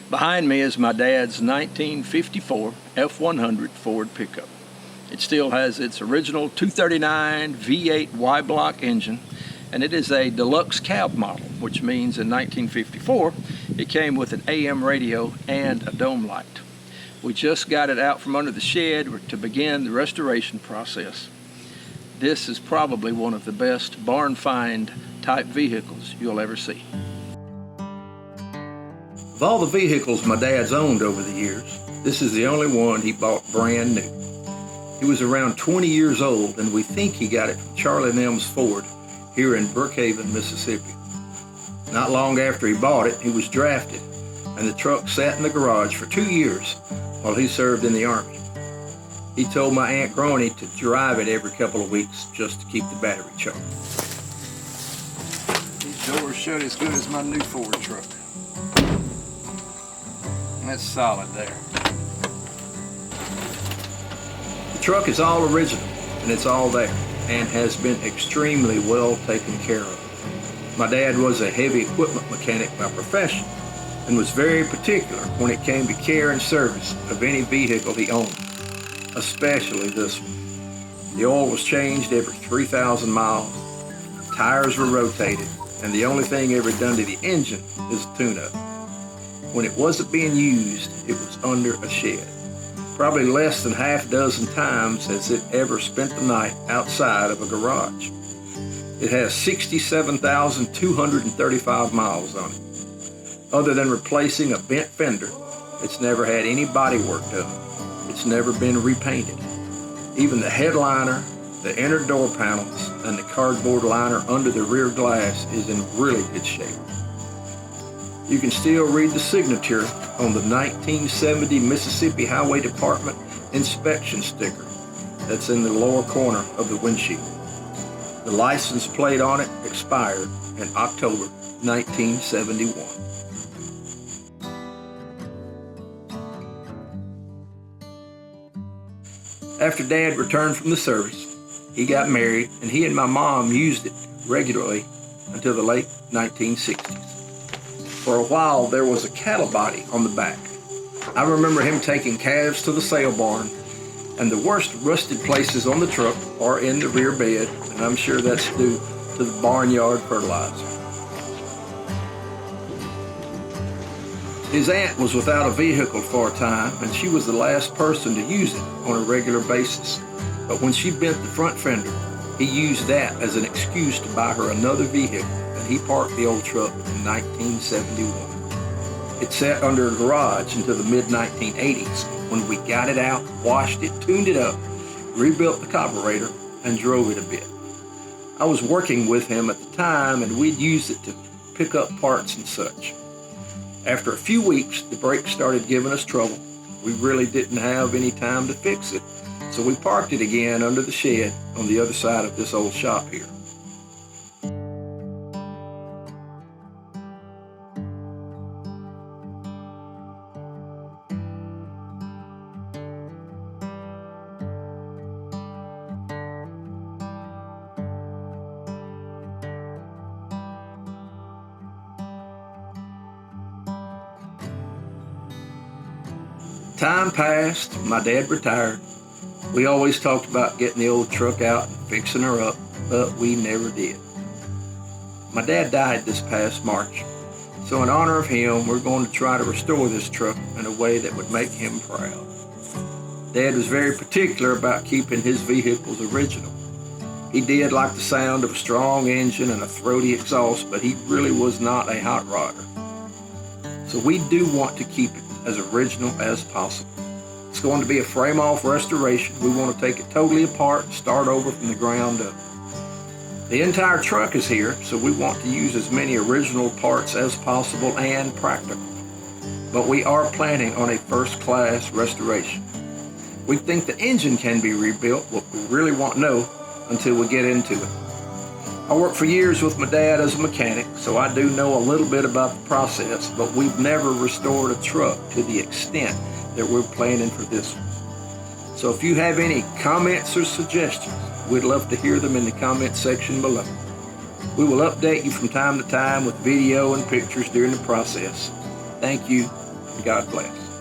Behind me is my dad's 1954 F100 Ford pickup. It still has its original 239 V8 Y-block engine, and it is a deluxe cab model, which means in 1954 it came with an AM radio and a dome light. We just got it out from under the shed to begin the restoration process. This is probably one of the best barn find type vehicles you'll ever see. Of all the vehicles my dad's owned over the years, this is the only one he bought brand new. He was around 20 years old, and we think he got it from Charlie and M's Ford here in Brookhaven, Mississippi. Not long after he bought it, he was drafted, and the truck sat in the garage for 2 years while he served in the Army. He told my Aunt Granny to drive it every couple of weeks just to keep the battery charged. These doors shut as good as my new Ford truck. That's solid there. The truck is all original, and it's all there, and has been extremely well taken care of. My dad was a heavy equipment mechanic by profession, and was very particular when it came to care and service of any vehicle he owned, especially this one. The oil was changed every 3,000 miles, tires were rotated, and the only thing ever done to the engine is a tune-up. When it wasn't being used, it was under a shed. Probably less than half a dozen times has it ever spent the night outside of a garage. It has 67,235 miles on it. Other than replacing a bent fender, it's never had any body work done. It's never been repainted. Even the headliner, the inner door panels, and the cardboard liner under the rear glass is in really good shape. You can still read the signature on the 1970 Mississippi Highway Department inspection sticker that's in the lower corner of the windshield. The license plate on it expired in October 1971. After Dad returned from the service, he got married, and he and my mom used it regularly until the late 1960s. For a while, there was a cattle body on the back. I remember him taking calves to the sale barn, and the worst rusted places on the truck are in the rear bed, and I'm sure that's due to the barnyard fertilizer. His aunt was without a vehicle for a time, and she was the last person to use it on a regular basis. But when she bent the front fender, he used that as an excuse to buy her another vehicle, and he parked the old truck in 1971. It sat under a garage until the mid-1980s, when we got it out, washed it, tuned it up, rebuilt the carburetor, and drove it a bit. I was working with him at the time, and we'd use it to pick up parts and such. After a few weeks, the brakes started giving us trouble. We really didn't have any time to fix it, so we parked it again under the shed on the other side of this old shop here. Time passed, my dad retired. We always talked about getting the old truck out and fixing her up, but we never did. My dad died this past March, so in honor of him, we're going to try to restore this truck in a way that would make him proud. Dad was very particular about keeping his vehicles original. He did like the sound of a strong engine and a throaty exhaust, but he really was not a hot rodder. So we do want to keep it as original as possible. It's going to be a frame-off restoration. We want to take it totally apart and start over from the ground up. The entire truck is here, so we want to use as many original parts as possible and practical. But we are planning on a first-class restoration. We think the engine can be rebuilt, but we really won't know until we get into it. I worked for years with my dad as a mechanic, so I do know a little bit about the process, but we've never restored a truck to the extent that we're planning for this one. So if you have any comments or suggestions, we'd love to hear them in the comment section below. We will update you from time to time with video and pictures during the process. Thank you, God bless.